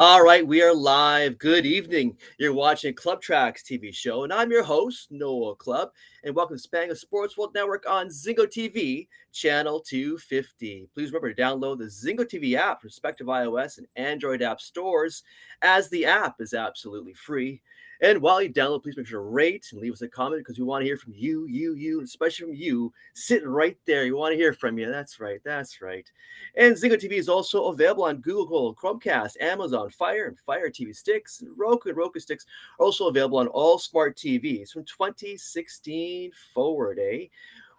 All right, we are live. Good evening. You're watching Clubb Tracks TV show, and I'm your host, Noel Clubb, and welcome to Spanning Sports World Network on Zingo TV, channel 250. Please remember to download the Zingo TV app for respective iOS and Android app stores, as the app is absolutely free. And while you download, please make sure to rate and leave us a comment because we want to hear from you, and especially from you sitting right there. We want to hear from you. That's right. That's right. And Zingo TV is also available on Google, Chromecast, Amazon Fire, and Fire TV sticks. And Roku sticks are also available on all smart TVs from 2016 forward, eh?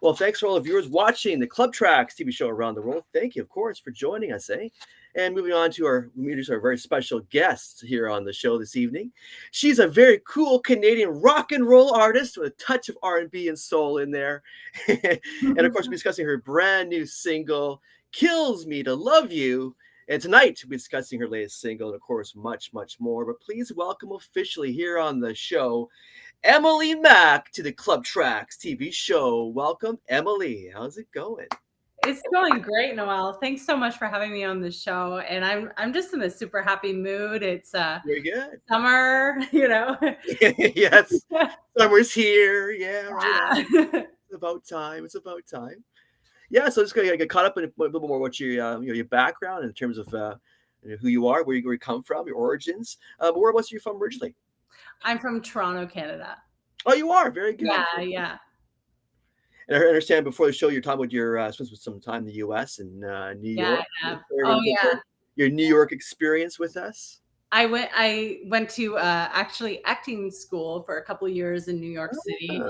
Well, thanks for all the viewers watching the Clubb Tracks TV show around the world. Thank you, of course, for joining us, eh? And moving on to our very special guest here on the show this evening. She's a very cool Canadian rock and roll artist with a touch of R&B and soul in there. And of course, we're discussing her brand new single, Kills Me to Love You. And tonight we'll be discussing her latest single and, of course, much, much more. But please welcome officially here on the show, Emily Mack to the Clubb Tracks TV show. Welcome, Emily. How's it going? It's going great, Noel. Thanks so much for having me on the show. And I'm just in a super happy mood. It's very good. Summer, Yes. Summer's here. Yeah, right. It's about time. It's about time. Yeah, so just gonna get caught up in a little more what your background in terms of who you are, where you come from, your origins. But whereabouts are you from originally? I'm from Toronto, Canada. Oh, you are very good. Yeah. And I understand before the show you're talking about your spent some time in the U.S. and New York. Yeah. Oh yeah. Your New York experience with us. I went to actually acting school for a couple of years in New York City.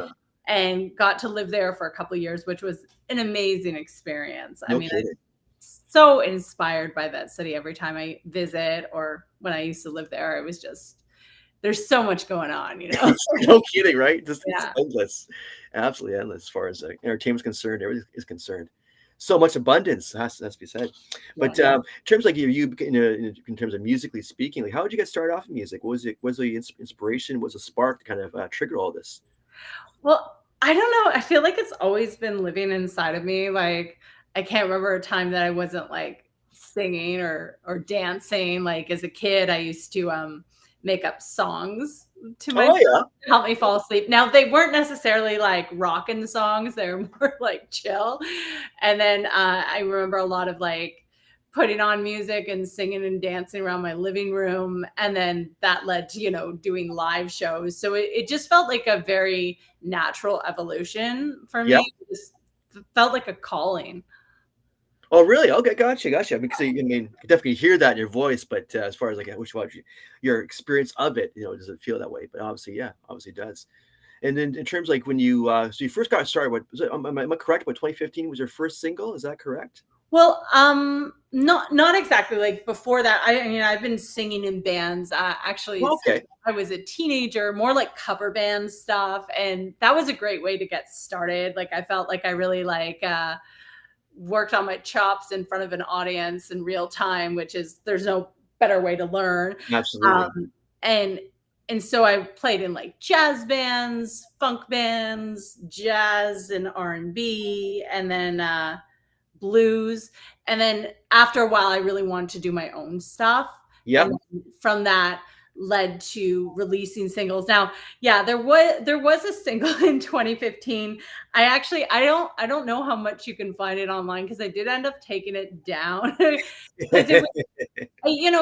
And got to live there for a couple of years, which was an amazing experience. No I mean, kidding. I'm so inspired by that city every time I visit, or when I used to live there. It was just, there's so much going on, No kidding, right? Just Yeah. It's endless, absolutely endless as far as entertainment is concerned. Everything is concerned. So much abundance has to be said. But in terms like you in terms of musically speaking, like how did you get started off in music? What was the inspiration? What was the spark to kind of trigger all this? Well, I don't know. I feel like it's always been living inside of me. Like, I can't remember a time that I wasn't like singing or dancing. Like as a kid, I used to make up songs to myself to help me fall asleep. Now they weren't necessarily like rockin' songs; they were more like chill. And then I remember a lot of like putting on music and singing and dancing around my living room. And then that led to, doing live shows. So it just felt like a very natural evolution for me. It just felt like a calling. Oh, really? Okay, gotcha. I mean, you definitely hear that in your voice, but as far as like your experience of it, does it feel that way? But obviously it does. And then in terms like when you so you first got started, what was it? Am I correct? What 2015 was your first single? Is that correct? Well, not exactly. Like before that, I've been singing in bands actually since I was a teenager, more like cover band stuff, and that was a great way to get started. Like I felt like I really worked on my chops in front of an audience in real time, which is there's no better way to learn. Absolutely. And so I played in like jazz bands, funk bands, jazz and R&B, and then blues. And then after a while, I really wanted to do my own stuff. Yeah. From that led to releasing singles. Now, there was a single in 2015. I don't know how much you can find it online because I did end up taking it down.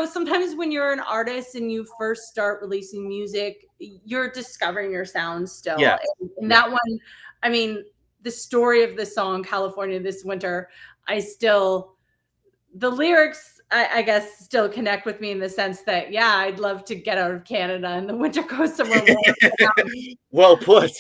Sometimes when you're an artist and you first start releasing music, you're discovering your sound still. Yeah. And that one, I mean, the story of the song California This Winter, the lyrics, I guess, still connect with me in the sense that, I'd love to get out of Canada and the winter goes somewhere warm. Well put.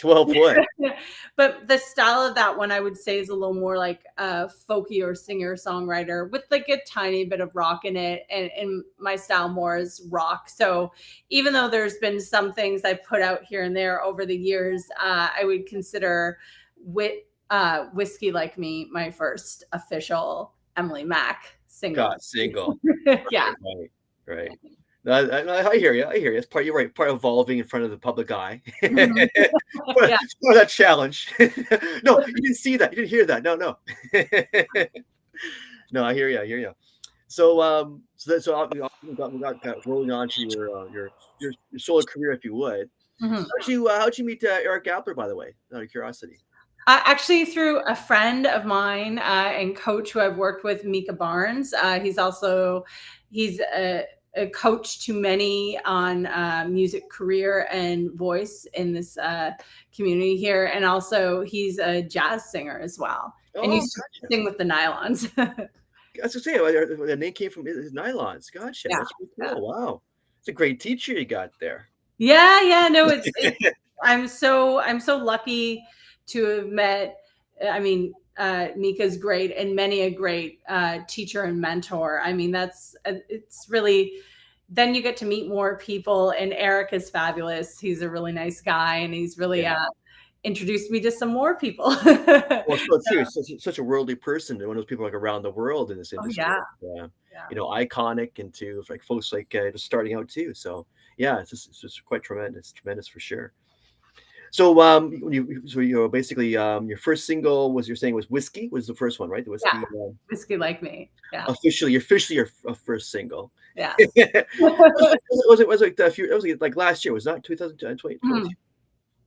But the style of that one, I would say, is a little more like a folky or singer-songwriter with like a tiny bit of rock in it. And my style more is rock. So even though there's been some things I've put out here and there over the years, I would consider Whiskey Like Me my first official Emily Mack single. Yeah. Right. No, I hear you. It's part. You're right. Part of evolving in front of the public eye. Part of that challenge. No, you didn't see that. You didn't hear that. No. No, I hear you. We got rolling on to your solo career, if you would. Mhm. How'd you meet Eric Appler, by the way? Out of curiosity. Actually, through a friend of mine and coach who I've worked with, Mika Barnes. He's a coach to many on music career and voice in this community here, and also he's a jazz singer as well, and Oh, used to gotcha. sing with the Nylons. As I say, the name came from his nylons. Gotcha. Yeah, That's pretty yeah. cool. Wow, it's a great teacher you got there. Yeah, yeah, no, it's I'm so lucky to have met. I mean, Mika's great, and many a great teacher and mentor. I mean, it's really. Then you get to meet more people, and Eric is fabulous. He's a really nice guy, and he's really Yeah. introduced me to some more people. Well, it's so true. Such a worldly person, and one of those people like around the world in this Oh industry. yeah, Yeah, yeah, iconic and to like folks like just starting out too. So yeah, it's just quite tremendous for sure. So basically your first single was you're saying was Whiskey was the first one, right? The yeah. Whiskey Whiskey like me. Yeah, officially your first single. yeah. Was it a few? It was like last year. Was that 2020? Mhm.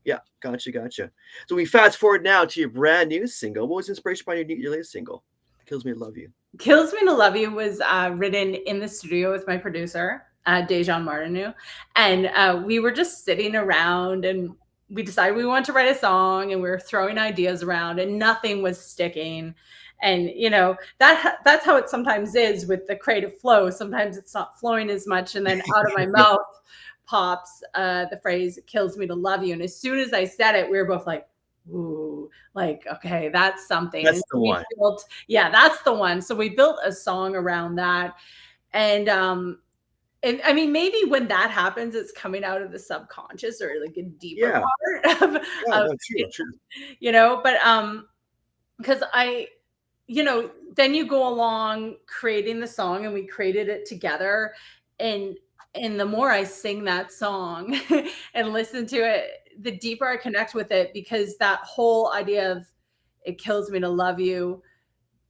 Yeah, gotcha. So we fast forward now to your brand new single. What was the inspiration behind your latest single? Kills Me to Love You. Kills Me to Love You was written in the studio with my producer, Dejan Martinu. And we were just sitting around and we decided we wanted to write a song and we were throwing ideas around and nothing was sticking. And that's how it sometimes is with the creative flow. Sometimes it's not flowing as much, and then out of my mouth pops the phrase "kills me to love you." And as soon as I said it, we were both like, "Ooh, like okay, that's something." And That's the so we one. built, yeah, that's the one. So we built a song around that, and and I mean, maybe when that happens, it's coming out of the subconscious or like a deeper Yeah, part yeah, of no, true. but because then you go along creating the song, and we created it together, and the more I sing that song and listen to it, the deeper I connect with it, because that whole idea of it kills me to love you,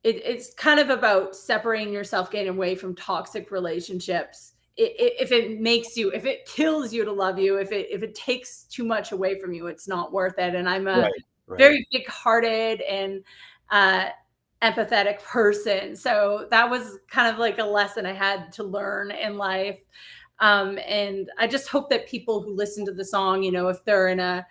it's kind of about separating yourself, getting away from toxic relationships. If it kills you to love you, if it takes too much away from you, it's not worth it. And I'm a Right. very big-hearted and uh, empathetic person, so that was kind of like a lesson I had to learn in life. And I just hope that people who listen to the song, if they're in a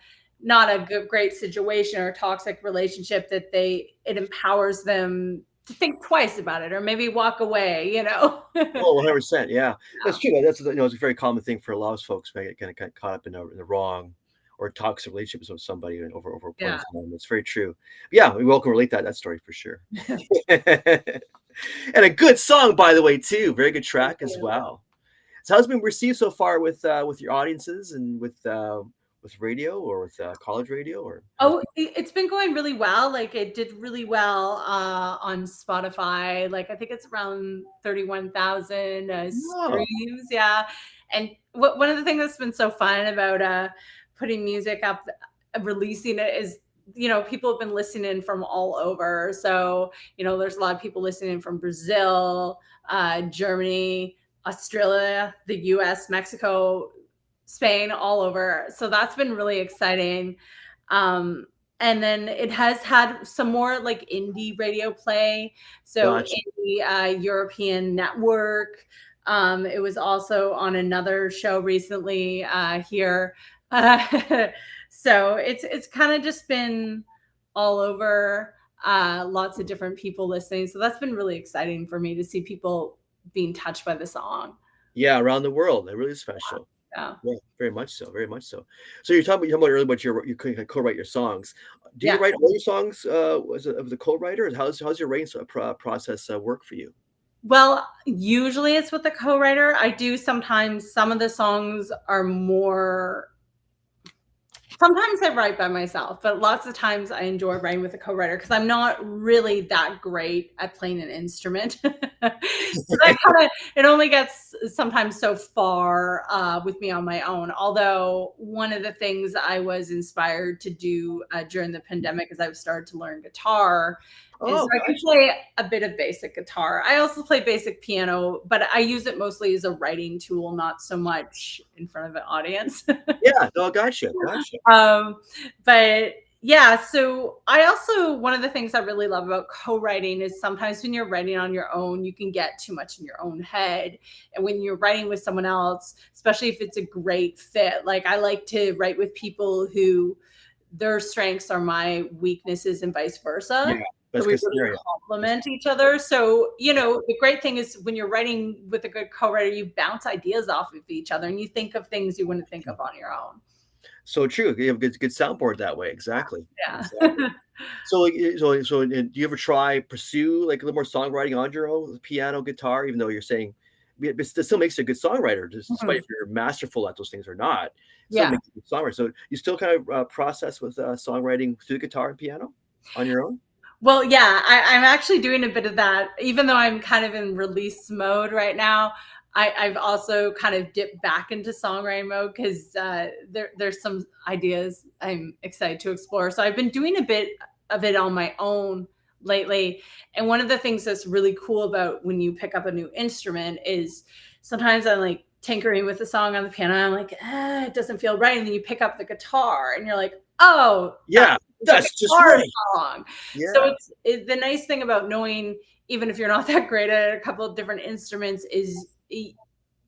not a good, great situation or a toxic relationship, that it empowers them to think twice about it or maybe walk away. Oh, 100%. Yeah, Yeah. that's true. That's it's a very common thing for a lot of folks. They get kind of caught up in the wrong or toxic relationships with somebody and over a point Yeah. of time. It's very true. Yeah, we all can relate that story for sure. And a good song, by the way, too. Very good Thank track as you. well. So, how's it been received so far with your audiences and with radio or with college radio or how's Oh, it's been going really well. Like it did really well on Spotify. Like I think it's around 31,000 oh, streams. Yeah. And one of the things that's been so fun about putting music up, releasing it is, people have been listening from all over. So, there's a lot of people listening from Brazil, Germany, Australia, the US, Mexico, Spain, all over. So that's been really exciting. Um, and then it has had some more like indie radio play. So gotcha. in the European network, it was also on another show recently here. Uh, so it's kind of just been all over, lots of different people listening. So that's been really exciting for me to see people being touched by the song. Yeah, around the world. They're really special. Yeah. Yeah, very much so, very much so. So you're talking about earlier about you co-write your songs. Do you Yeah. write all your songs as a co-writer? How's your writing process work for you? Well, usually it's with a co-writer. I do sometimes some of the songs are more sometimes I write by myself, but lots of times I enjoy writing with a co-writer because I'm not really that great at playing an instrument. So that kind of it only gets sometimes so far with me on my own. Although one of the things I was inspired to do during the pandemic is I've started to learn guitar. is Oh, I can gotcha. play a bit of basic guitar. I also play basic piano, but I use it mostly as a writing tool, not so much in front of an audience. Yeah, no, gotcha, gotcha. um, but yeah, so I also, one of the things I really love about co-writing is sometimes when you're writing on your own, you can get too much in your own head. And when you're writing with someone else, especially if it's a great fit, like I like to write with people who their strengths are my weaknesses and vice Yeah, versa. So best we case really scenario. Best complement each other. So, yeah. the great thing is when you're writing with a good co-writer, you bounce ideas off of each other and you think of things you wouldn't think of on your own. So true. You have a good soundboard that way. Exactly. Yeah. Exactly. So, like, do you ever try pursue like a little more songwriting on your own, piano, guitar, even though you're saying it still makes you a good songwriter, despite Mhm. if you're masterful at those things or not, it still Yeah. makes you a good songwriter. So you still kind of process with songwriting through guitar and piano on your own? Well, yeah, I'm actually doing a bit of that. Even though I'm kind of in release mode right now, I've also kind of dipped back into songwriting mode because there's some ideas I'm excited to explore. So I've been doing a bit of it on my own lately. And one of the things that's really cool about when you pick up a new instrument is sometimes I'm like tinkering with the song on the piano. And I'm like, it doesn't feel right. And then you pick up the guitar and you're like, oh, that's Yeah, the that's just guitar right. song. So Yeah, the nice thing about knowing, even if you're not that great at a couple of different instruments, is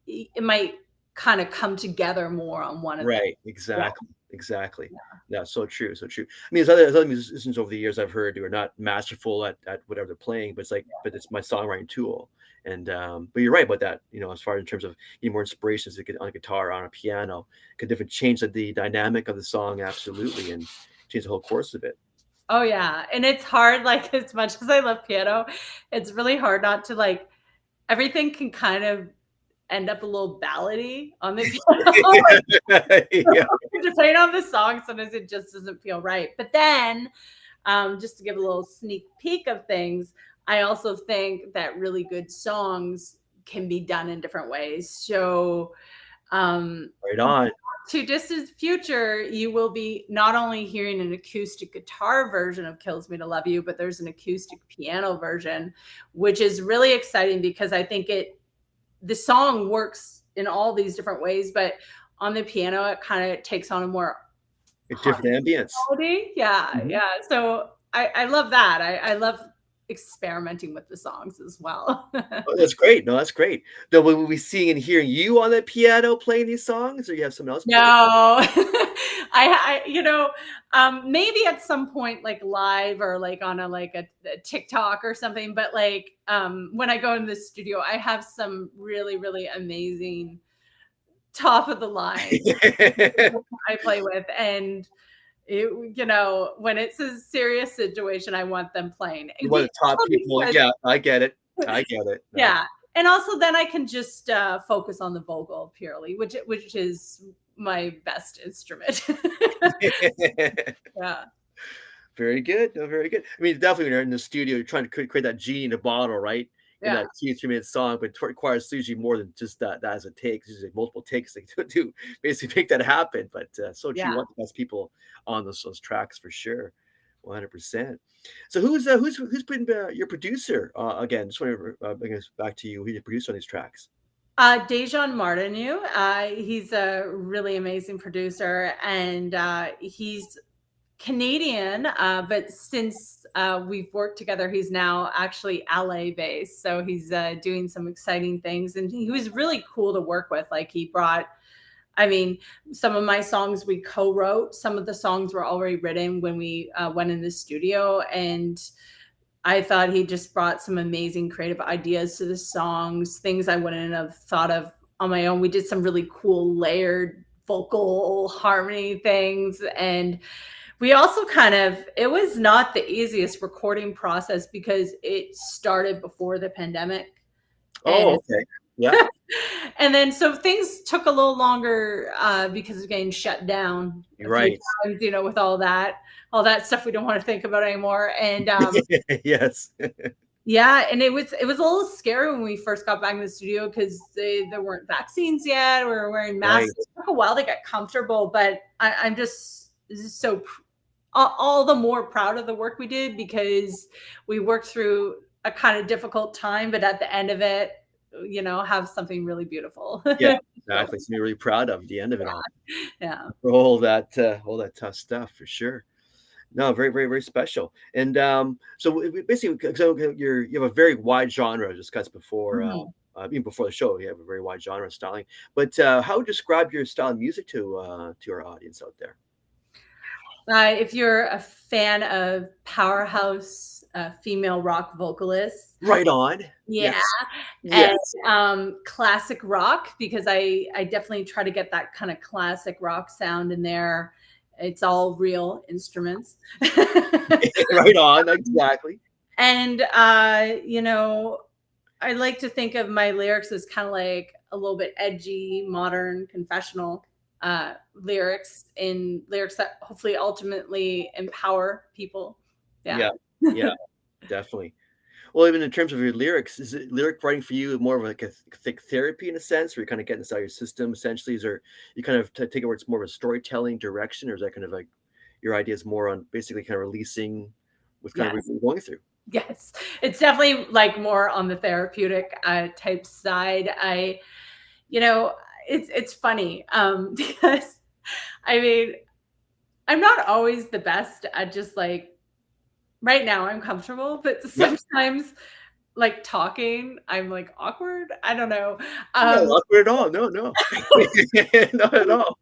it might kind of come together more on one of them. right. Yeah. Exactly. Exactly. Yeah. Yeah, so true, so true. I mean, there's other musicians over the years I've heard who are not masterful at whatever they're playing, but but it's my songwriting tool. And but you're right about that. As far in terms of getting more inspirations to get on a guitar, on a piano, could different change the dynamic of the song absolutely, and change the whole course of it. Oh yeah. And it's hard, like as much as I love piano, it's really hard not to like everything can kind of end up a little ballady on the piano. Yeah, Depending on the song, sometimes it just doesn't feel right. But then, just to give a little sneak peek of things, I also think that really good songs can be done in different ways. So, um, right on. to distant future, you will be not only hearing an acoustic guitar version of Kills Me to Love You, but there's an acoustic piano version, which is really exciting because I think the song works in all these different ways, but on the piano, it kind of takes on a more A haunted different ambience. quality. Yeah, Mhm. yeah. So I love that. I love experimenting with the songs as well. Oh, that's great. No, that's great. Now, will we seeing and hearing you on the piano playing these songs, or you have someone else play? No, maybe at some point, like live or like on a TikTok or something. But like, when I go in the studio, I have some really, really amazing top of the line I play with, and when it's a serious situation, I want them playing. You want the top Also people, because yeah, I get it. I get it. yeah, and also then I can just focus on the vocal purely, which is my best instrument. Yeah, Very good. No, very good. I mean, definitely when you're in the studio, you're trying to create that genie in a bottle, right? In yeah, that 2 3 minute song, but it requires usually more than just that as a take. It's usually multiple takes to basically make that happen. But so true. You yeah. want the best people on those tracks for sure. 100%. So who's been your producer again? Just want to bring us back to you. Who's your producer on these tracks? Dejan Martinu, he's a really amazing producer, and he's Canadian, but since we've worked together, he's now actually LA based. So he's doing some exciting things, and he was really cool to work with. Like he brought, I mean, some of my songs we co-wrote. Some of the songs were already written when we went in the studio, and I thought he just brought some amazing creative ideas to the songs, things I wouldn't have thought of on my own. We did some really cool layered vocal harmony things, and we also it was not the easiest recording process because it started before the pandemic. Oh, And okay. Yeah. and then so things took a little longer because of getting shut down You're a few right. times, with all that stuff we don't want to think about anymore. And Yes. yeah, and it was a little scary when we first got back in the studio because there weren't vaccines yet. We were wearing masks. Right. It took a while to get comfortable, but I'm just this is so all the more proud of the work we did because we worked through a kind of difficult time, but at the end of it, have something really beautiful. Yeah, So, exactly. Something you're really proud of at the end of it all. yeah. For all that tough stuff for sure. No, very, very, very special. And so basically, so you have a very wide genre. Discussed before, Mhm. even before the show, you have a very wide genre of styling. But how would you describe your style of music to our audience out there? If you're a fan of powerhouse female rock vocalists, Right on. yeah, Yes. and Yes. classic rock because I definitely try to get that kind of classic rock sound in there. It's all real instruments. Right on. Exactly. And I like to think of my lyrics as kind of like a little bit edgy, modern, confessional lyrics in lyrics that hopefully ultimately empower people. Yeah. Yeah. Yeah. Definitely. Well, even in terms of your lyrics, is it lyric writing for you more of like a thick therapy in a sense, where you're kind of getting this out of your system essentially? Is there you kind of take it where it's more of a storytelling direction, or is that kind of like your ideas more on basically kind of releasing with kind of what Yes. you're going through? Yes. It's definitely like more on the therapeutic type side. You know, it's funny because I mean, I'm not always the best at just like right now I'm comfortable, but Yep. sometimes like talking, I'm like awkward. I don't know. No, Um awkward at all. No, no. Not at all.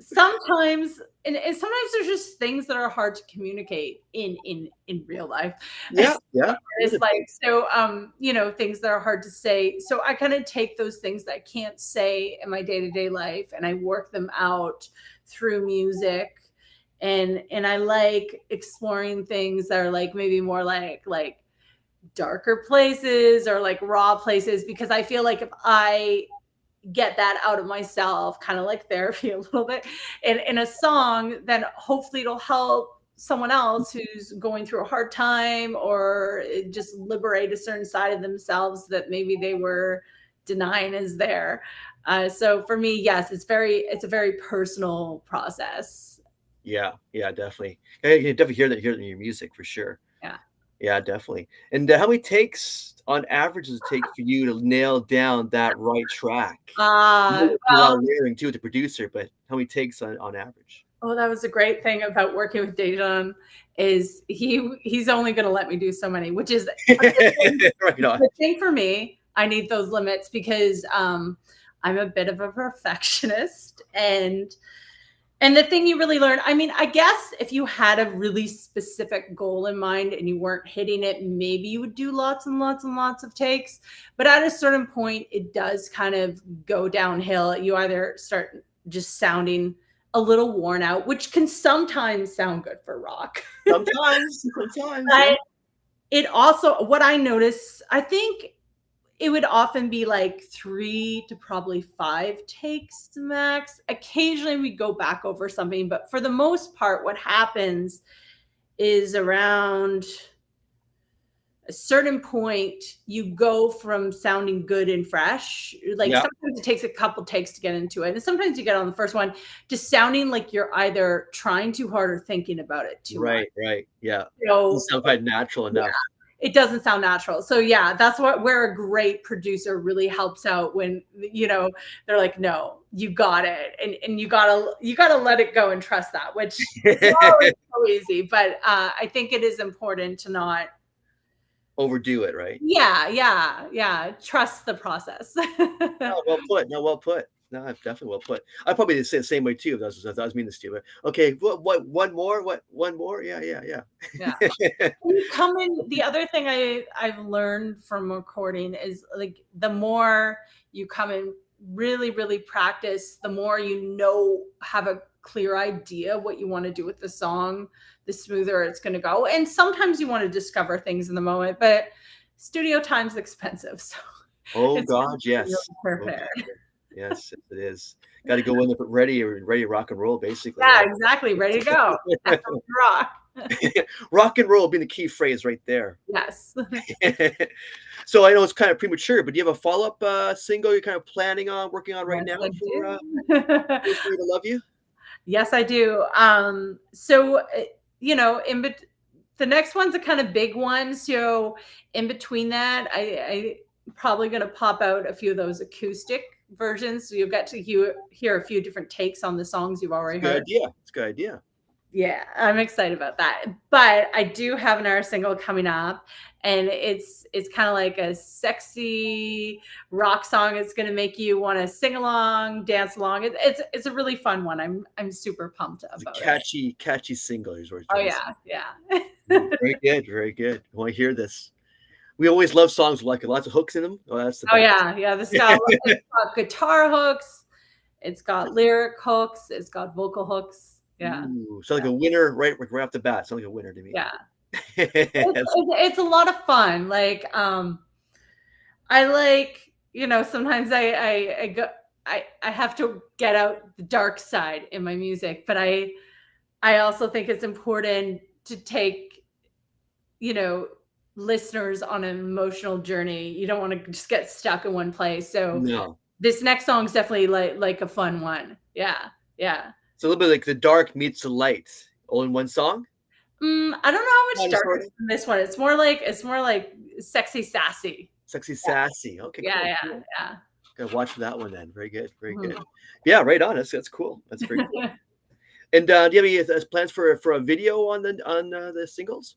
sometimes and sometimes there's just things that are hard to communicate in real life. Yeah, yeah. It's Beautiful. like so things that are hard to say. So I kind of take those things that I can't say in my day-to-day life and I work them out through music. And I like exploring things that are like maybe more like darker places or like raw places because I feel like if I get that out of myself, kind of like therapy a little bit, in a song, then hopefully it'll help someone else who's going through a hard time or just liberate a certain side of themselves that maybe they were denying is there. So for me, yes, it's a very personal process. Yeah, yeah, definitely. Yeah, you can definitely hear that in your music for sure. Yeah. Yeah, definitely. And how many takes on average does it take for you to nail down that right track? You know, a lot Well, of layering too with the producer, but how many takes on average? oh, that was a great thing about working with Dejan is he's only going to let me do so many, which is a good thing. Right on. Good thing for me. I need those limits because I'm a bit of a perfectionist, and the thing you really learn, I mean, I guess if you had a really specific goal in mind and you weren't hitting it, maybe you would do lots and lots and lots of takes. But at a certain point, it does kind of go downhill. You either start just sounding a little worn out, which can sometimes sound good for rock. Sometimes, yeah. But it also, what I notice, I think it would often be like 3 to probably 5 takes max. Occasionally, we go back over something, but for the most part, what happens is around a certain point, you go from sounding good and fresh. Like, Yeah, sometimes it takes a couple takes to get into it, and sometimes you get on the first one, just sounding like you're either trying too hard or thinking about it too much. right, right, yeah. Doesn't So sound quite natural enough. it doesn't sound natural. So yeah, that's what where a great producer really helps out when they're like, no, you got it. And you gotta let it go and trust that, which is not always so easy. But I think it is important to not Overdo it, right? yeah, trust the process. No, well put. No, well put. No, definitely well put. I probably say the same way too if I was mean this to you. But okay, what one more? What one more? Yeah, yeah, Yeah. yeah. You come in the other thing I've learned from recording is like the more you come in really really practice, the more have a clear idea what you want to do with the song, the smoother it's going to go. And sometimes you want to discover things in the moment, but studio time's expensive, so Oh it's God, really yes. Oh prepared. God, yes, yes, it is. Got to go in there ready to rock and roll, basically. Yeah, Yeah. exactly, ready to go. That's how we rock. Rock and roll being the key phrase right there. Yes. So I know it's kind of premature, but do you have a follow-up single you're kind of planning on working on right Yes, now I for do. For to Love You? Yes, I do. So you know, the next one's a kind of big one. So in between that, I probably going to pop out a few of those acoustic versions. So you'll get to hear a few different takes on the songs you've It's a already good heard. idea. It's a good idea. Yeah, I'm excited about that. But I do have another single coming up, and it's kind of like a sexy rock song. It's going to make you want to sing along, dance along. It's a really fun one. I'm super pumped It's a about it. catchy single is what you're Oh trying to say. yeah, yeah. Very good, very good. I want to hear this. We always love songs with like lots of hooks in them. Oh, that's the Oh best. yeah, yeah. It's got guitar hooks. It's got lyric hooks. It's got vocal hooks. Yeah, Ooh, sounds like a winner right off the bat. Sounds like a winner to me. yeah. Yes. It's a lot of fun. Like I like, you know, sometimes I go I have to get out the dark side in my music, but I also think it's important to take, you know, listeners on an emotional journey. You don't want to just get stuck in one place. So No. this next song is definitely like a fun one. Yeah. Yeah. It's a little bit like the dark meets the light, all in one song. I don't know how much Kind of darker sort of. than this one. It's more like sexy sassy. Sexy sassy. Okay, Yeah, cool, yeah, cool. yeah. Gotta watch for that one then. Very good, very good. Mhm. Yeah, right on. That's cool. That's very cool. And do you have any plans for a video on the singles?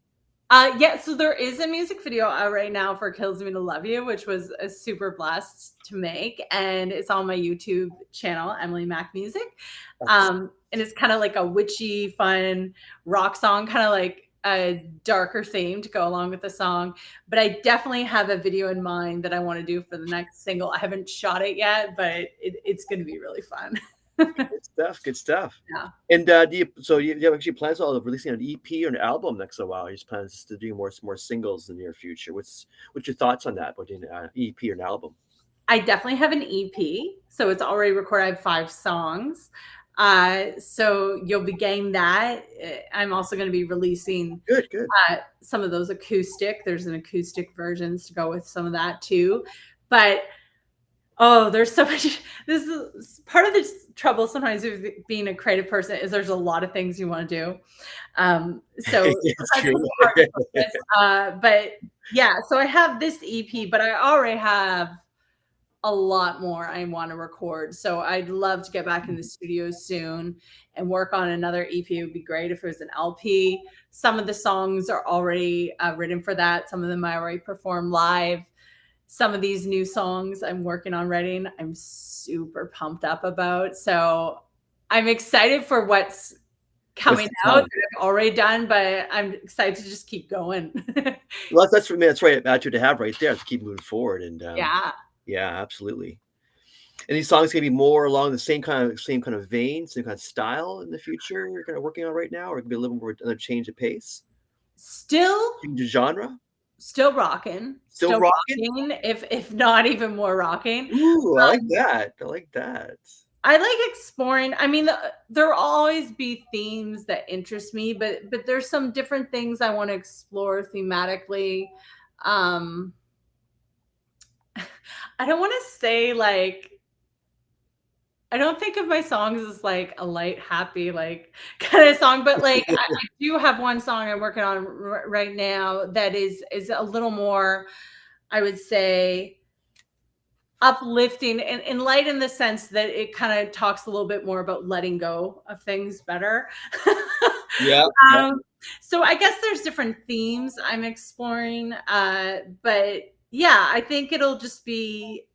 Yeah, so there is a music video out right now for Kills Me to Love You, which was a super blessed to make. And it's on my YouTube channel, Emily Mac Music. And it's kind of like a witchy, fun rock song, kind of like a darker theme to go along with the song. But I definitely have a video in mind that I want to do for the next single. I haven't shot it yet, but it's going to be really fun. Good stuff. Good stuff. Yeah. And do you have actually plans on releasing an EP or an album next a while? You just plans to do more singles in the near future. What's your thoughts on that? About doing an EP or an album? I definitely have an EP. So it's already recorded. I have 5 songs. So you'll be getting that. I'm also going to be releasing Good, good. some of those acoustic. There's an acoustic versions to go with some of that too. But oh, there's so much. This is part of the trouble sometimes with being a creative person is there's a lot of things you want to do. So It's sometimes true. it's hard to focus. But yeah, so I have this EP, but I already have a lot more I want to record. So I'd love to get back in the studio soon and work on another EP. It would be great if it was an LP. Some of the songs are already written for that. Some of them I already perform live. Some of these new songs I'm working on writing, I'm super pumped up about. So I'm excited for what's What's coming the out time? that I've already done, but I'm excited to just keep going. Well, that's for me. That's right attitude to have right there to keep moving forward. And Yeah. yeah, absolutely. And these songs gonna be more along the same kind of vein, same kind of style in the future. You're kind of working on right now, or it could be a little more another change of pace, Still change of genre. still Still rocking. rocking, if not even more rocking. Ooh, I like Um, that. I like that. I like exploring. I mean, there'll always be themes that interest me, but there's some different things I want to explore thematically. Um, I don't want to say like I don't think of my songs as like a light, happy, like kind of song, but like I do have one song I'm working on right now that is a little more, I would say, uplifting and light in the sense that it kind of talks a little bit more about letting go of things better. Yeah, yeah. um, so I guess there's different themes I'm exploring, but yeah, I think it'll just be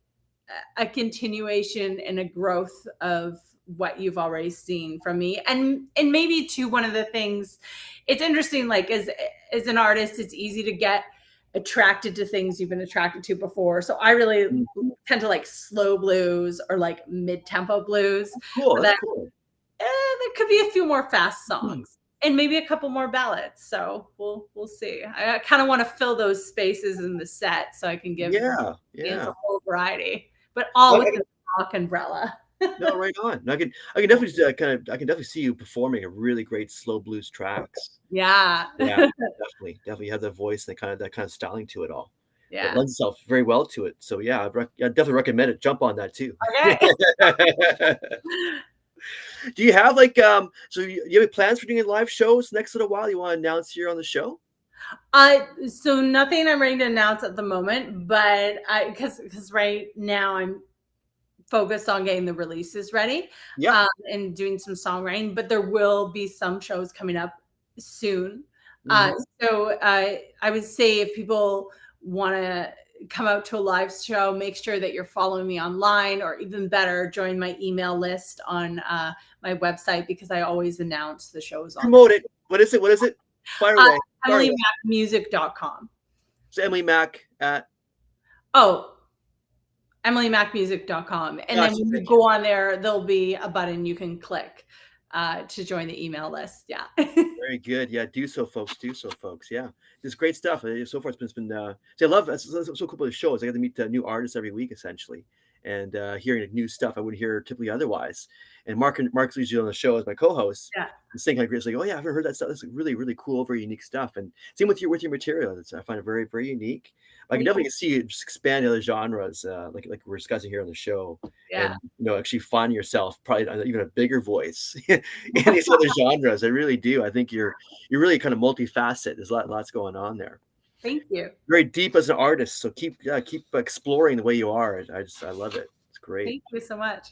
a continuation and a growth of what you've already seen from me, and maybe too, one of the things it's interesting, like as an artist, it's easy to get attracted to things you've been attracted to before. So I really Mhm. tend to like slow blues or like mid-tempo blues, Cool. but That's then cool. there could be a few more fast Mhm. songs and maybe a couple more ballads. So we'll see. I kind of want to fill those spaces in the set so I can give Yeah, fans a yeah. whole variety, but all I within can the rock umbrella. no, right on. I can definitely I can definitely see you performing a really great slow blues tracks. Yeah. Yeah, definitely have the voice and that kind of styling to it all. It Yeah. lends itself very well to it. So yeah, I definitely recommend it. Jump on that too. Okay. Do you have so you have plans for doing live shows next little while you want to announce here on the show? So nothing I'm ready to announce at the moment, but because right now I'm focused on getting the releases ready, Yeah. and doing some songwriting, but there will be some shows coming up soon. Mhm. I would say if people want to come out to a live show, make sure that you're following me online, or even better, join my email list on my website, because I always announce the shows on Promote it. What is it? What is it? Fire uh, away. Fire away. EmilyMacMusic.com. So Emily Mac at Oh, EmilyMacMusic.com. And then gotcha. when you Thank you. go on there, there'll be a button you can click to join the email list. Yeah. Very good. Yeah, do so, folks. Do so, folks. Yeah, it's great stuff. So far, it's been. See, I love that's so cool about the show is I get to meet new artists every week, essentially, and hearing new stuff I wouldn't hear typically otherwise. And Mark's usually on the show as my co-host. Yeah. And saying like, oh yeah, I've never heard that stuff. That's like really, really cool, very unique stuff. And same with your material. I find it very, very unique. I can Thank you. definitely see you just expand other genres, like we're discussing here on the show, and Yeah. actually finding yourself probably even a bigger voice in these other genres. I really do. I think you're really kind of multifaceted. There's lots going on there. Thank you. Very deep as an artist. So keep exploring the way you are. I love it. It's great. Thank you so much.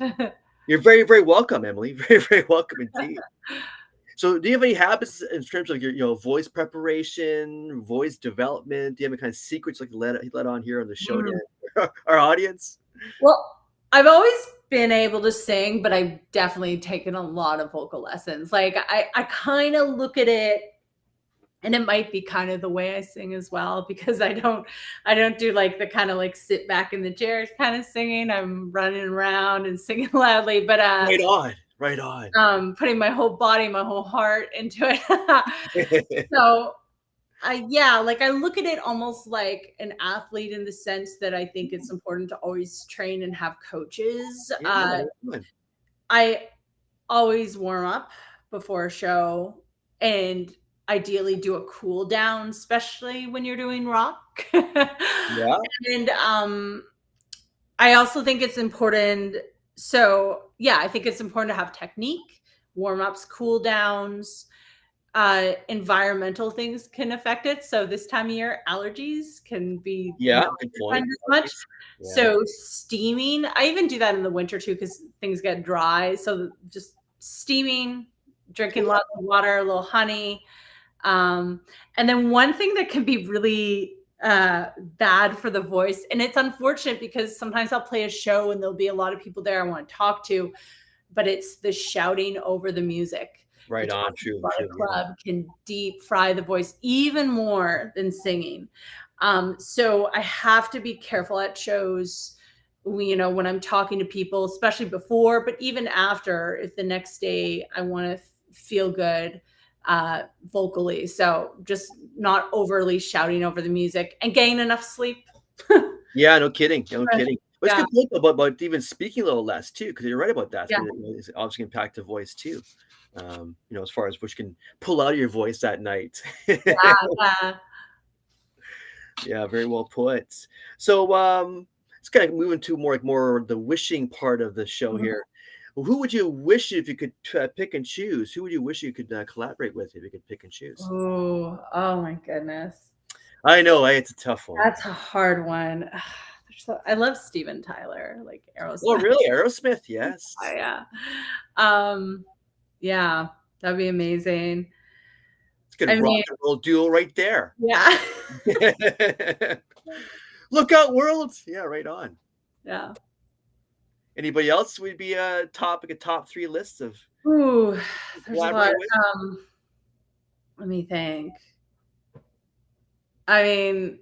You're very, very welcome, Emily. Very, very welcome indeed. So, do you have any habits in terms of your, voice preparation, voice development? Do you have any kind of secrets like let on here on the show Mm. to our audience? Well, I've always been able to sing, but I've definitely taken a lot of vocal lessons. Like I kind of look at it, and it might be kind of the way I sing as well, because I don't do like the kind of like sit back in the chair kind of singing. I'm running around and singing loudly, but Right on, right on. putting my whole body, my whole heart into it. So yeah, like I look at it almost like an athlete, in the sense that I think it's important to always train and have coaches. Yeah, right on. I always warm up before a show, and ideally do a cool down, especially when you're doing rock. Yeah, And I also think it's important. So yeah, I think it's important to have technique, warm ups, cool downs. Environmental things can affect it. So this time of year, allergies can be yeah, not good fun point. as much. Yeah, So steaming, I even do that in the winter too, because things get dry. So just steaming, drinking cool. lots of water, a little honey. Um, and then one thing that can be really bad for the voice, and it's unfortunate because sometimes I'll play a show and there'll be a lot of people there I want to talk to, but it's the shouting over the music. The Right on. talking True, about a true. Yeah. club can deep fry the voice even more than singing. So I have to be careful at shows, when I'm talking to people, especially before, but even after, if the next day I want to feel good vocally. So just not overly shouting over the music and getting enough sleep. Yeah, no kidding, no kidding. But it's Yeah. good point about even speaking a little less too, because you're right about that. Yeah. It's obviously impact the voice too. As far as which can pull out of your voice that night. Yeah. Yeah. Yeah, very well put. So, let's kind of move into more the wishing part of the show Mhm. here. Who would you wish if you could pick and choose? Who would you wish you could collaborate with if you could pick and choose? Oh my goodness. I know, it's a tough one. That's a hard one. I love Steven Tyler, like Oh, Aerosmith. really? Aerosmith? Yes. Yeah. Um, yeah, that'd be amazing. It's a good I rock mean, and roll duo right there. yeah. Look out, world! Yeah, right on. Yeah. Anybody else would be a top 3 lists of Ooh, there's a lot. collaborate with? Let me think. I mean,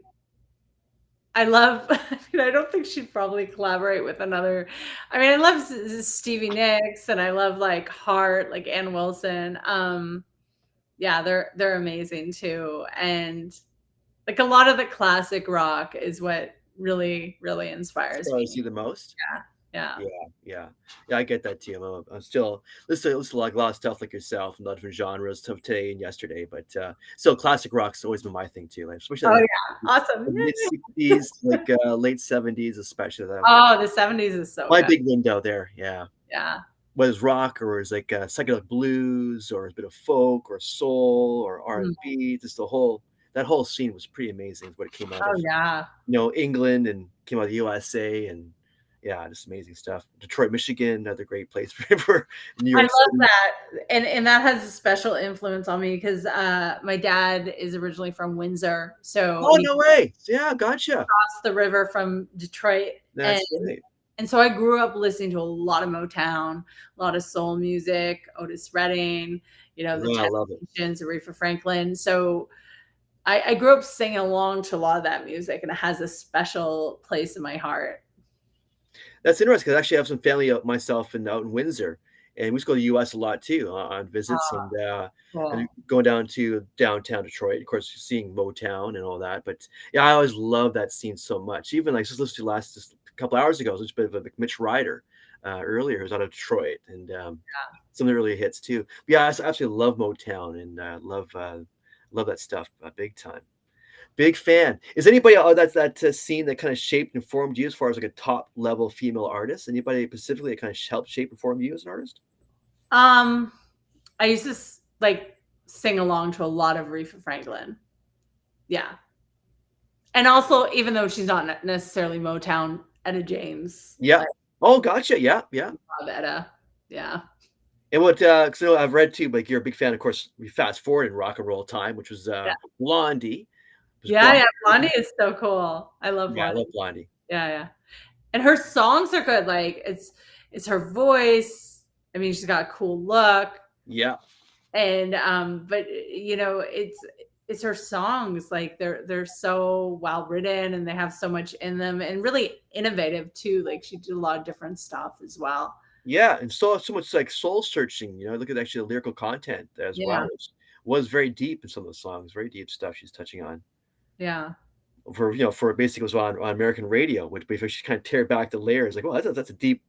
I love I don't think she'd probably collaborate with another. I mean, I love Stevie Nicks, and I love like Heart, like Ann Wilson. Yeah, they're amazing too. And like a lot of the classic rock is what really, really inspires Probably me. see the most? Yeah. Yeah, yeah. Yeah, I get that too. I'm still listen to like a lot of stuff like yourself, a lot of different genres of today and yesterday, but still classic rock's always been my thing too. Like especially Oh like yeah. Awesome. the mid-60s, like late 70s, especially that Oh, the 70s is so my good. big window there. Yeah. Yeah. whether it's rock or it's like psychedelic blues or a bit of folk or soul or Mm. R&B. Just the whole that whole scene was pretty amazing. What it came out Oh, of, yeah. England and came out of the USA and yeah, just amazing stuff. Detroit, Michigan, another great place for New I York love City. that, and that has a special influence on me because my dad is originally from Windsor, so Oh, he no way. Yeah, gotcha. crossed the river from Detroit, and That's great. and so I grew up listening to a lot of Motown, a lot of soul music, Otis Redding, the Oh, I love it. Temptations, Aretha Franklin. So I grew up singing along to a lot of that music, and it has a special place in my heart. That's interesting 'cause actually I have some family out myself out in Windsor, and we used to go to the US a lot too on visits Ah, and cool. going down to downtown Detroit, of course, seeing Motown and all that, but, yeah, I always love that scene so much. Even, like, just listened to just a couple hours ago, it was a bit of a like, Mitch Ryder, earlier, who's out of Detroit, and, some of the early hits too. But yeah, I absolutely love Motown and, love that stuff, big time. Big fan. Is anybody that's scene that kinda shaped and formed you as far as, like, a top level female artist? Anybody specifically that kinda helped shape and form you as an artist? Um, I used to like sing along to a lot of Aretha Franklin. Yeah. And also, even though she's not necessarily Motown, Etta James, Yeah. like, Oh, gotcha. Yeah, yeah. love Etta. Yeah. And what, 'cause I know I've read too, like, you're a big fan, of course, we fast forward in rock and roll time, which was, Yeah. Blondie. Was Yeah, Blondie yeah, Blondie is so cool. I love Yeah, I love Blondie. Blondie. Yeah, yeah. And her songs are good, like, it's her voice. I mean, she's got a cool look, Yeah. and, but, it's her songs, like, they're so well written, and they have so much in them, and really innovative too, like, she did a lot of different stuff as well. Yeah, and so much, like, soul searching, look at actually the lyrical content as Yeah, well, was very deep in some of the songs, very deep stuff she's touching on. yeah. For basically it was on American radio, which if you kind of tear back the layers, like, well, that's a deep,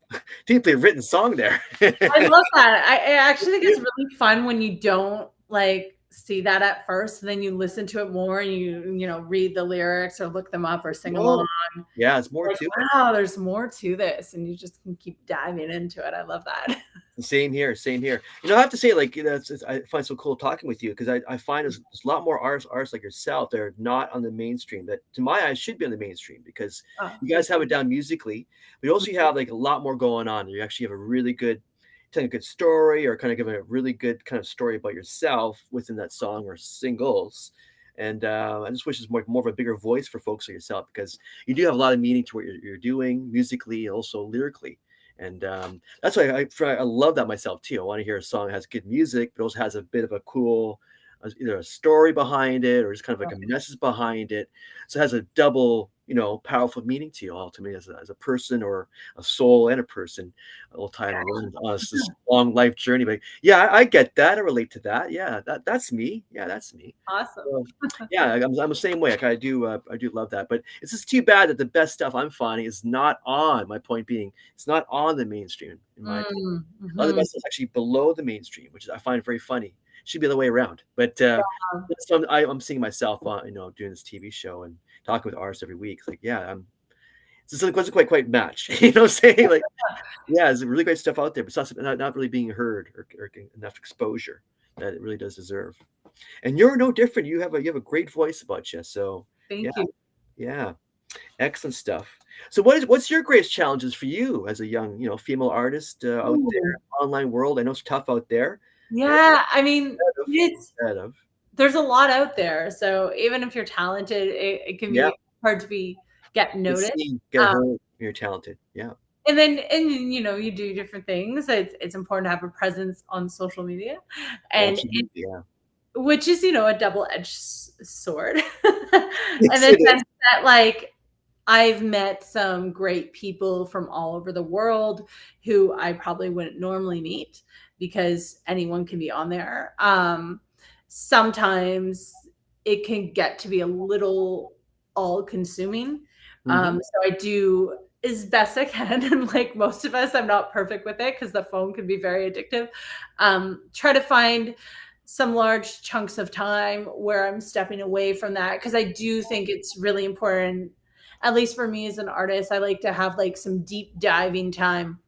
deeply written song there. I love that. I actually think it's really fun when you don't, like, see that at first, and then you listen to it more and read the lyrics or look them up or sing along. Oh, yeah, it's more Like, to it. wow, there's more to this, and you just can keep diving into it. I love that. Same here, same here. I have to say, like, I find it so cool talking with you because I find there's a lot more artists like yourself that are not on the mainstream that, to my eyes, should be on the mainstream because Oh, you thank guys have it down musically, but you also have like a lot more going on. You actually have a really good telling a good story or kind of giving a really good kind of story about yourself within that song or singles. And I just wish it's more of a bigger voice for folks like yourself because you do have a lot of meaning to what you're doing musically and also lyrically. And that's why I love that myself too. I want to hear a song that has good music, but also has a bit of a cool, either a story behind it or just kind of like a message behind it. So it has a double, powerful meaning to you ultimately as a person or a soul and a person. All tied on this long life journey. But yeah, I get that. I relate to that. Yeah, that's me. Yeah, that's me. awesome. So, yeah, I'm the same way. Like I do love that. But it's just too bad that the best stuff I'm finding is not on. My point being, it's not on the mainstream, in my opinion. A lot of the Mhm. best stuff is actually below the mainstream, which I find very funny. Should be the other way around. But that's what I'm seeing myself, doing this TV show and talking with artists every week. It's like, yeah, it doesn't quite match. You know what I'm saying? Like, yeah, there's really great stuff out there, but it's not really being heard or getting enough exposure that it really does deserve. And you're no different. You have a great voice about you. So yeah, Thank you. yeah, excellent stuff. So what's your greatest challenges for you as a young, female artist out there, Ooh. online world? I know it's tough out there. And Yeah, I mean, competitive, it's competitive. there's a lot out there, so even if you're talented, it can Yeah, be hard to get it's noticed. seen, get Um, heard. When you're talented. Yeah. and then, you do different things. It's important to have a presence on social media, Oh, and absolutely. Yeah. which is, a double-edged sword. In Yes, the it is. sense that, like, I've met some great people from all over the world who I probably wouldn't normally meet because anyone can be on there. Sometimes it can get to be a little all-consuming. Mhm. So I do as best I can, and like most of us, I'm not perfect with it because the phone can be very addictive. Try to find some large chunks of time where I'm stepping away from that because I do think it's really important. At least for me as an artist, I like to have like some deep diving time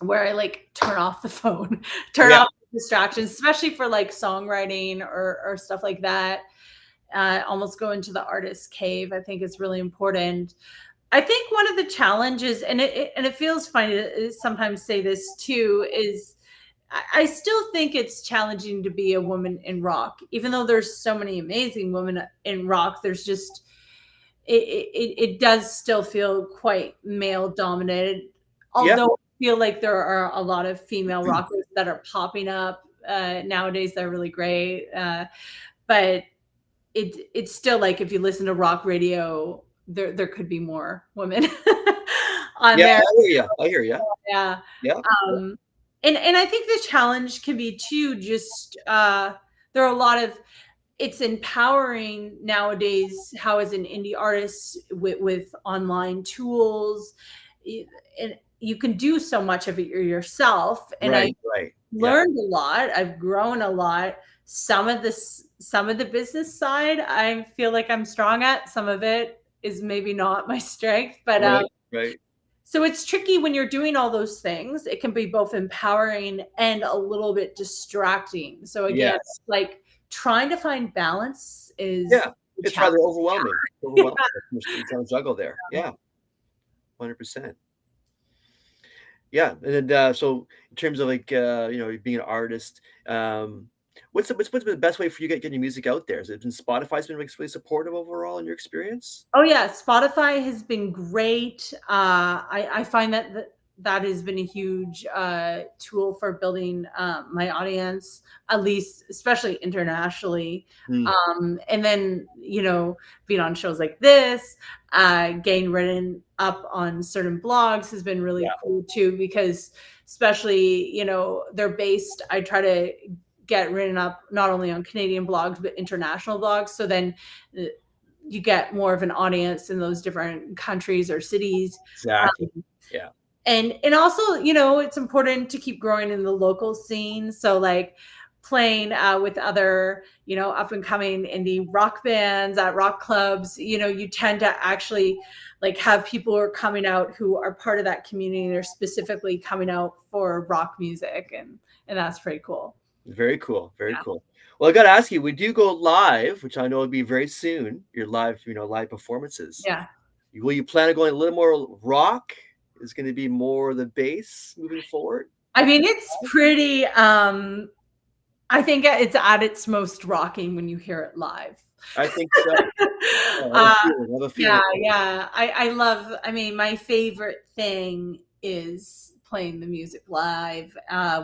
where I like turn off the phone, turn Yeah. off distractions, especially for like songwriting or stuff like that. Almost go into the artist cave. I think it's really important. I think one of the challenges, and it feels funny to sometimes say this too, is I still think it's challenging to be a woman in rock, even though there's so many amazing women in rock. There's just it does still feel quite male dominated. Yeah. Although I feel like there are a lot of female rockers that are popping up nowadays. They're really great, but it's still like if you listen to rock radio, there could be more women on Yeah. there. I hear you. I hear you. Yeah. Yeah. Um, and I think the challenge can be too just there are a lot of it's empowering nowadays how as an indie artist with online tools and you can do so much of it yourself and I Right. Right. Yeah. learned a lot. I've grown a lot. Some of the business side, I feel like I'm strong at. Some of it is maybe not my strength, but Right. Right. so it's tricky when you're doing all those things. It can be both empowering and a little bit distracting. So again, Yes. like trying to find balance is Yeah. the It's challenge. rather overwhelming. It's overwhelming. You're trying to juggle there. Yeah. 100%. Yeah, and then, so in terms of like, being an artist, what's been the best way for you getting your music out there? Has it been Spotify's been like really supportive overall in your experience? Oh yeah, Spotify has been great. I find that has been a huge tool for building my audience, at least especially internationally. Mm, And then being on shows like this, getting written up on certain blogs has been really yeah, cool too because especially they're based. I try to get written up not only on Canadian blogs but international blogs. So then uh, you get more of an audience in those different countries or cities. exactly. Yeah, And also, it's important to keep growing in the local scene. So like playing with other, up and coming indie rock bands at rock clubs, you tend to actually like have people who are coming out who are part of that community. They're specifically coming out for rock music and that's pretty cool. very cool, very Yeah. cool. Well, I gotta ask you, when you go live, which I know will be very soon, your live performances, Yeah. will you plan on going a little more rock? Is gonna be more the bass moving forward? I mean, it's pretty I think it's at its most rocking when you hear it live. I think so. Yeah, I have a Uh, feeling. I have a yeah, feeling. yeah. I mean, my favorite thing is playing the music live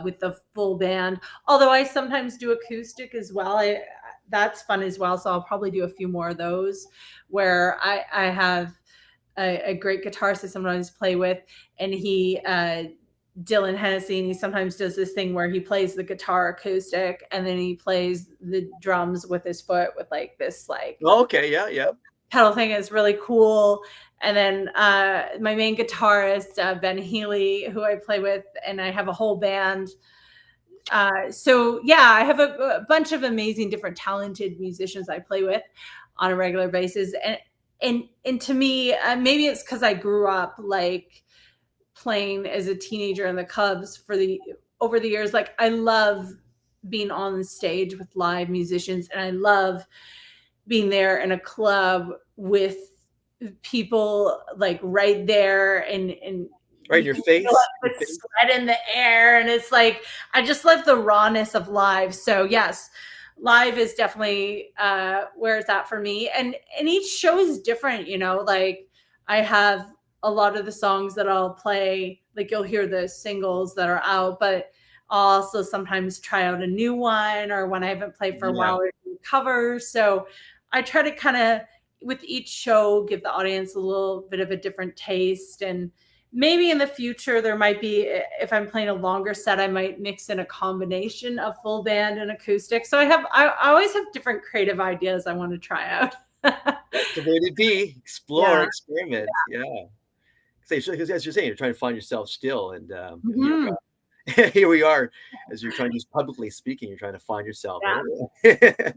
with the full band. Although I sometimes do acoustic as well. That's fun as well. So I'll probably do a few more of those where I have a great guitarist I sometimes play with, and Dylan Hennessy, and he sometimes does this thing where he plays the guitar acoustic and then he plays the drums with his foot with like this like Okay, yeah, yeah. pedal thing is really cool. And then my main guitarist, Ben Healy, who I play with, and I have a whole band. So yeah, I have a bunch of amazing, different, talented musicians I play with on a regular basis. And to me, maybe it's because I grew up like playing as a teenager in the Cubs over the years. Like I love being on the stage with live musicians, and I love being there in a club with people like right there and Right in you your can feel face. like the sweat in the air and it's like I just love the rawness of live. So yes, live is definitely where it's at for me. And each show is different, like I have a lot of the songs that I'll play, like you'll hear the singles that are out, but I'll also sometimes try out a new one or one I haven't played for a Yeah, while or do covers. So I try to kind of with each show give the audience a little bit of a different taste. And maybe in the future there might be, if I'm playing a longer set, I might mix in a combination of full band and acoustic. So I always have different creative ideas I want to try out. that's the way to be. Explore, Yeah. experiment. Yeah. Because as you're saying, you're trying to find yourself still, and here we Mhm. are. Here we are, as you're trying to use publicly speaking, you're trying to find yourself. Yeah. Eh?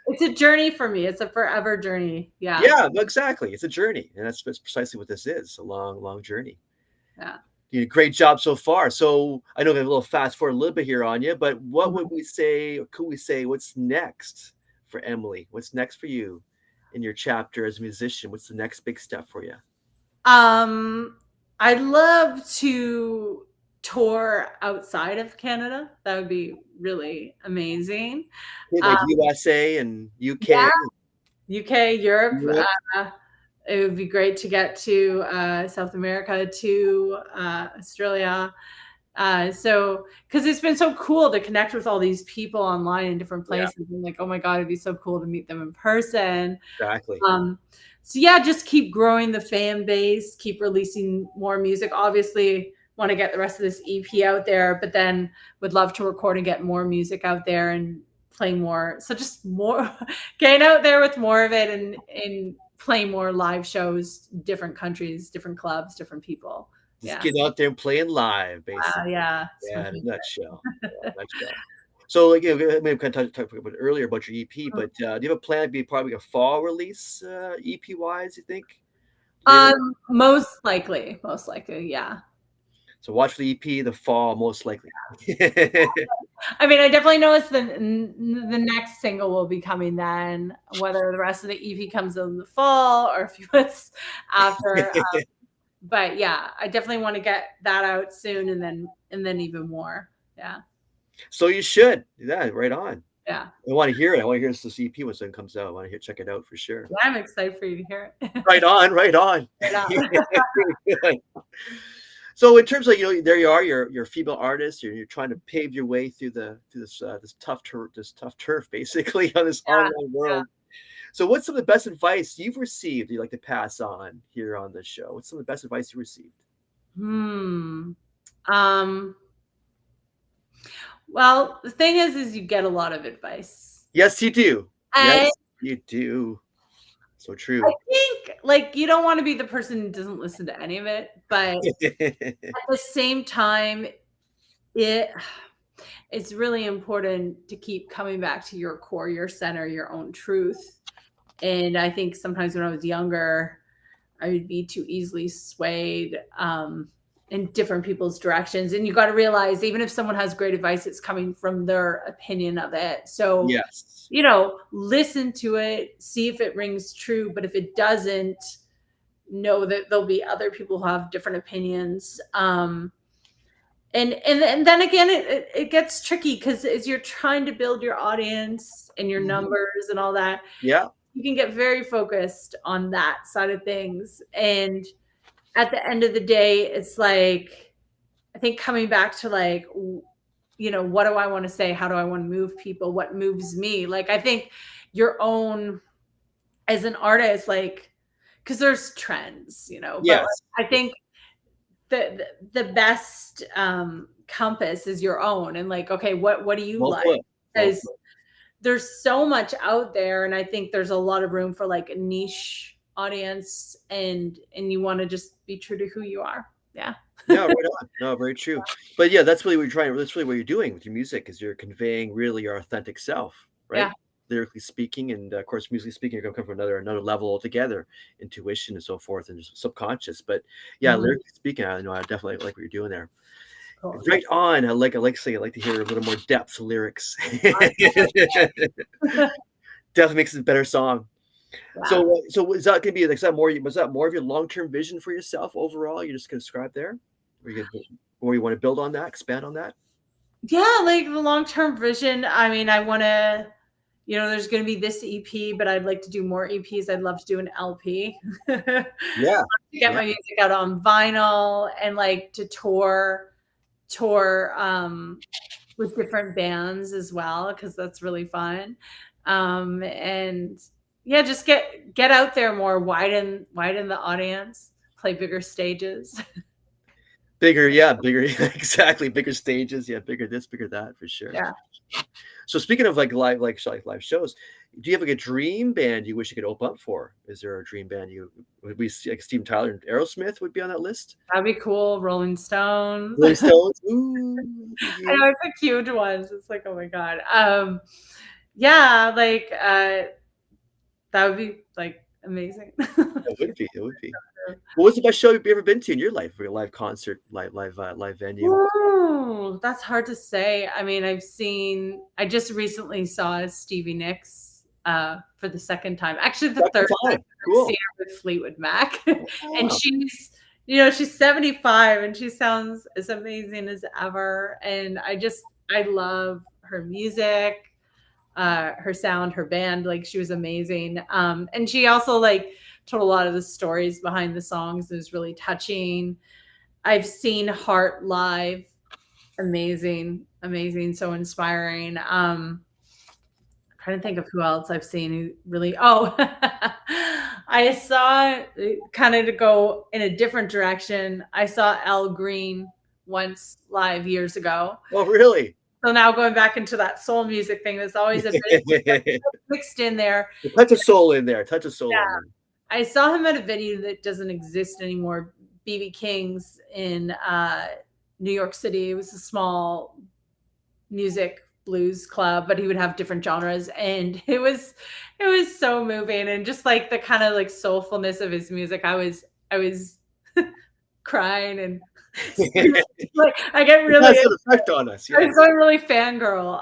It's a journey for me. It's a forever journey. Yeah. Yeah, exactly. It's a journey, and that's precisely what this is, a long, long journey. Yeah. You did a great job so far. So I know we have a little fast forward a little bit here on you, but what would Mhm. we say, or could we say, what's next for Emily? What's next for you in your chapter as a musician? What's the next big step for you? Um, I'd love to tour outside of Canada. That would be really amazing. Like USA and Yeah, UK, UK, Europe. Europe? It would be great to get to South America, to Australia. So, because it's been so cool to connect with all these people online in different Yeah, places, and like, oh my God, it'd be so cool to meet them in person. exactly. Um, so yeah, just keep growing the fan base, keep releasing more music. Obviously, want to get the rest of this EP out there, but then would love to record and get more music out there and play more. So just more getting out there with more of it and play more live shows, different countries, different clubs, different people. Just Yeah. get out there and playing live, basically. Yeah. It's my Yeah, in a favorite. nutshell. Yeah, nutshell. So, like, I mean, we kind of talked about it earlier about your EP, but do you have a plan to be probably a fall release, EP wise? You think later? Most likely, yeah. So watch for the EP the fall, most likely. I mean, I definitely noticed the next single will be coming then. Whether the rest of the EP comes in the fall or a few months after, but yeah, I definitely want to get that out soon, and then even more. Yeah, So you should. Yeah, right on. yeah, I want to hear it. I want to hear this EP when it comes out. I want to check it out for sure. yeah. I'm excited for you to hear it. Right on, right on. Right on. Good. So in terms of, there you are, you're a female artist. You're trying to pave your way through this tough turf, basically, on this Yeah, online yeah. world. So what's some of the best advice you've received you'd like to pass on here on this show? What's some of the best advice you received? Hmm. Um. Well, the thing is you get a lot of advice. Yes, you do. I Yes, you do. So I true. think like you don't want to be the person who doesn't listen to any of it, but at the same time, it it's really important to keep coming back to your core, your center, your own truth. And I think sometimes when I was younger, I would be too easily swayed in different people's directions. And you got to realize, even if someone has great advice, it's coming from their opinion of it. So, Yes. listen to it, see if it rings true. But if it doesn't, know that there'll be other people who have different opinions. And then again, it gets tricky because as you're trying to build your audience and your Mhm. numbers and all that, Yeah. you can get very focused on that side of things. And at the end of the day, it's like, I think coming back to like, what do I want to say? How do I want to move people? What moves me? Like, I think your own, as an artist, like, because there's trends, but like, Yes. I think the best compass is your own, and like, okay, what do you Well like? put. Well Because put. there's so much out there, and I think there's a lot of room for like a niche audience, and you want to just be true to who you are. Yeah. No, right on. No, very true. But yeah, that's really what you're doing with your music is you're conveying really your authentic self, right? Yeah. Lyrically speaking, and of course, musically speaking, you're gonna come from another level altogether, intuition and so forth, and just subconscious. But yeah, Mhm. lyrically speaking, I know I definitely like what you're doing there. Cool. Right on. I like to hear a little more depth to lyrics. Definitely makes it a better song. Yeah. So is that gonna be like, was that more of your long-term vision for yourself overall, you're just gonna describe there? Or you wanna build on that, expand on that? Yeah, like the long-term vision. I mean, I want to, there's going to be this EP, but I'd like to do more EPs. I'd love to do an LP. To Yeah, get yeah. my music out on vinyl and like to tour with different bands as well, because that's really fun. And yeah, just get out there more, widen the audience, play bigger stages. Bigger, yeah, bigger, exactly, bigger stages, yeah, bigger this, bigger that, for sure. Yeah. So speaking of, live shows, do you have, like, a dream band you wish you could open up for? Is there a dream band would we see, like, Steven Tyler and Aerosmith would be on that list? That'd be cool. Rolling Stones. Rolling Stones? Ooh, I yeah. know, it's a huge ones. It's like, oh my God. Yeah, like that would be like amazing. It would be. What was the best show you've ever been to in your life? For your live concert, live venue? Ooh, that's hard to say. I mean, I just recently saw Stevie Nicks for the second time. Actually, the Second third time time. I've seen Cool. her with Fleetwood Mac. And Wow. she's 75 and she sounds as amazing as ever. And I love her music, her sound, her band. Like she was amazing. And she also like told a lot of the stories behind the songs. It was really touching. I've seen Heart live. Amazing, amazing, so inspiring. Trying to think of who else I've seen who really I saw kind of to go in a different direction. I saw Al Green once live years ago. Oh, really? So now going back into that soul music thing, there's always a bit mixed in there. Touch of soul in there. Touch of soul in Yeah. there. I saw him at a venue that doesn't exist anymore, BB King's in New York City. It was a small music blues club, but he would have different genres, and it was so moving, and just like the kind of like soulfulness of his music. I was crying and like I get It really has an effect on us, I yeah. was going really fangirl.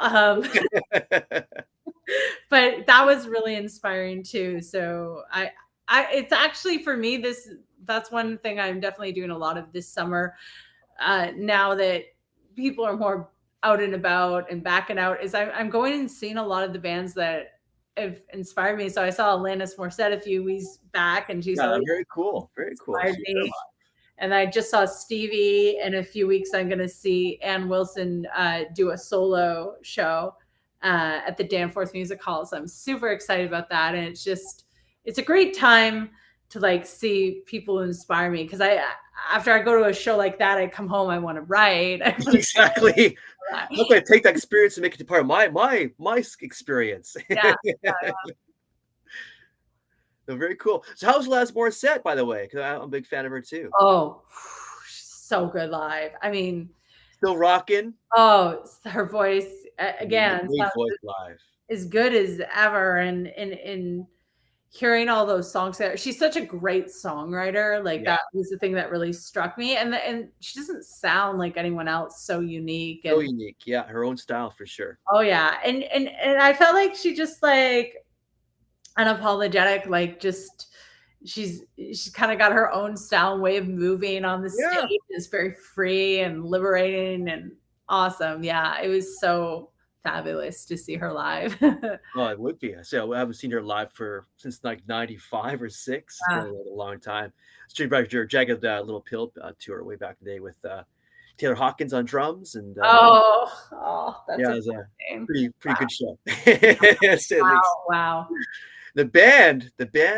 But that was really inspiring too. So it's actually for me that's one thing I'm definitely doing a lot of this summer. Now that people are more out and about and backing out, is I'm going and seeing a lot of the bands that have inspired me. So I saw Alanis Morissette a few weeks back, and she's Yeah, always very cool. Very cool. inspired me. And I just saw Stevie. In a few weeks, I'm going to see Ann Wilson do a solo show at the Danforth Music Hall. So I'm super excited about that. And it's a great time to like see people who inspire me. Because after I go to a show like that, I come home, I want to write. Exactly. How can I take that experience and make it a part of my experience? Yeah. No, very cool. So how's Alanis Morissette, by the way? Because I'm a big fan of her too. Oh, she's so good live. I mean, Still rocking. oh, her voice again Great sounds voice live. as good as ever. And in hearing all those songs there, she's such a great songwriter. Like Yeah. that was the thing that really struck me. And she doesn't sound like anyone else. So unique So and unique. Yeah, her own style for sure. oh yeah. And I felt like she just like unapologetic, like just she's kind of got her own style and way of moving on the Yeah. stage. It's very free and liberating and awesome. Yeah, it was so fabulous to see her live. Oh, it would be. So I haven't seen her live since like 95 or 6. It's Yeah. been a long time. Street Fighter Jagged Little Pill tour way back in the day with Taylor Hawkins on drums and That's yeah, it was a amazing. pretty good show. To say the least. Wow. The band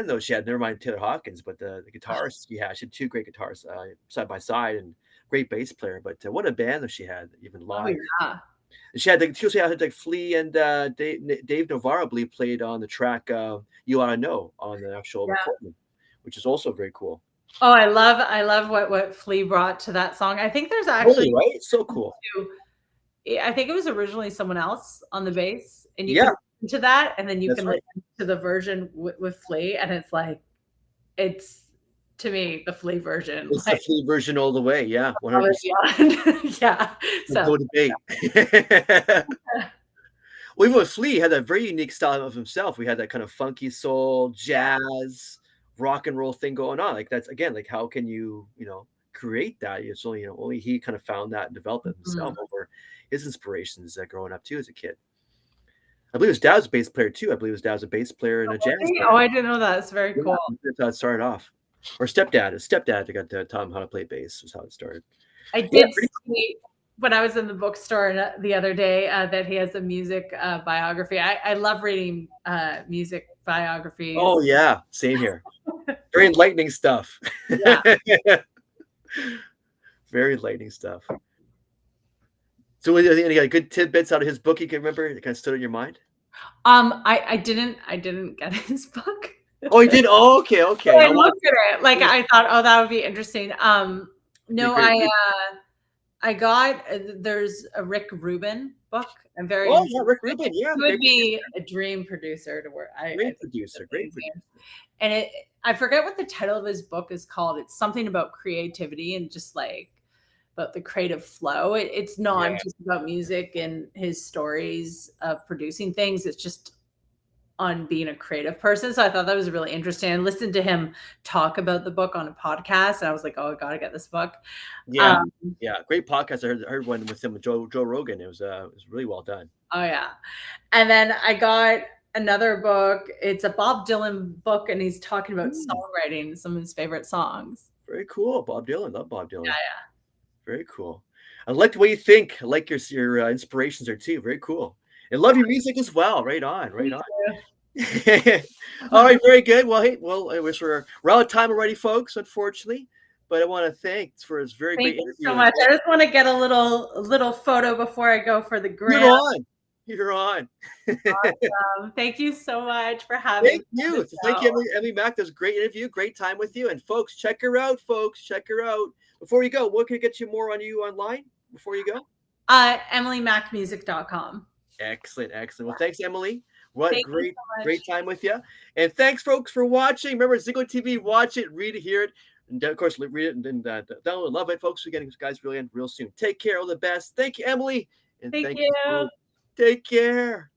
though she had, never mind Taylor Hawkins, but the guitarist she had 2 great guitars side by side and great bass player. But what a band that she had even Oh live. yeah. And she also had like Flea and Dave Navarro, I believe, played on the track "You Oughta Know" on the actual Yeah. recording, which is also very cool. Oh, I love what Flea brought to that song. I think there's actually Really, right? So cool. I think it was originally someone else on the bass, and you Yeah, can listen to that, and then you that's can right. listen to the version with Flea, and it's like it's to me the Flea version, It's the like Flea version all the way. Yeah, above 100%. and beyond. Yeah. There's So no debate. Well, even with Flea, he had that very unique style of himself. We had that kind of funky soul, jazz, rock and roll thing going on. Like that's again, like how can you create that? It's only he kind of found that and developed it himself mm. over his inspirations growing up too as a kid. I believe his dad was a bass player too. I believe his dad was a bass player in a jazz band. Oh, I didn't know that. It's very Yeah, cool. that's how it started off. Or stepdad. His stepdad that got to taught him how to play bass was how it started. I Yeah, did see when I was in the bookstore the other day that he has a music biography. I love reading music biographies. oh yeah, same here. Very enlightening stuff. Yeah. Very enlightening stuff. So any good tidbits out of his book you can remember that kind of stood in your mind? I didn't get his book. Oh, you did? Oh, okay, okay. I looked at it, like, I thought, "Oh, that would be interesting." No, great read. I got there's a Rick Rubin book. I'm very Oh, interested. yeah, Rick Rubin. Yeah, He would great be producer. a dream producer to work. I Great think he's producer. Great amazing. producer. And I forget what the title of his book is called. It's something about creativity and just like about the creative flow. It's Yeah. not just about music and his stories of producing things. It's just on being a creative person. So I thought that was really interesting. I listened to him talk about the book on a podcast, and I was like, "Oh, I gotta get this book." Yeah. Um, Yeah. Great podcast. I heard one with him with Joe Rogan. It was really well done. oh yeah, and then I got another book. It's a Bob Dylan book, and he's talking about Mm, songwriting some of his favorite songs. very cool. Bob Dylan. Love Bob Dylan. Yeah, Very cool. I like the way you think. I like your inspirations are too. Very cool. And love your music as well. Right on. Right me on. too. All right, very good. Well, hey, I wish we're out of time already, folks, unfortunately. But I want to thank for this very Thank great you interview. so And much. I just want to get a little photo before I go for the you're gram. on. You're on. Thank you so much for having Thank me on you. the Thank you, show. Emily Mack. That was a great interview. Great time with you. And folks, check her out, folks. Check her out. Before you go, what can I get you more on you online before you go? EmilyMacMusic.com. Excellent, excellent. Well, thanks, Emily. What Thank you great, so much. great time with you. And thanks, folks, for watching. Remember, Zingo TV, watch it, read it, hear it, and of course, read it and download it. Love it, folks. We're getting you guys real soon. Take care. All the best. Thank you, Emily. And Thank thank you. you, folks. Take care.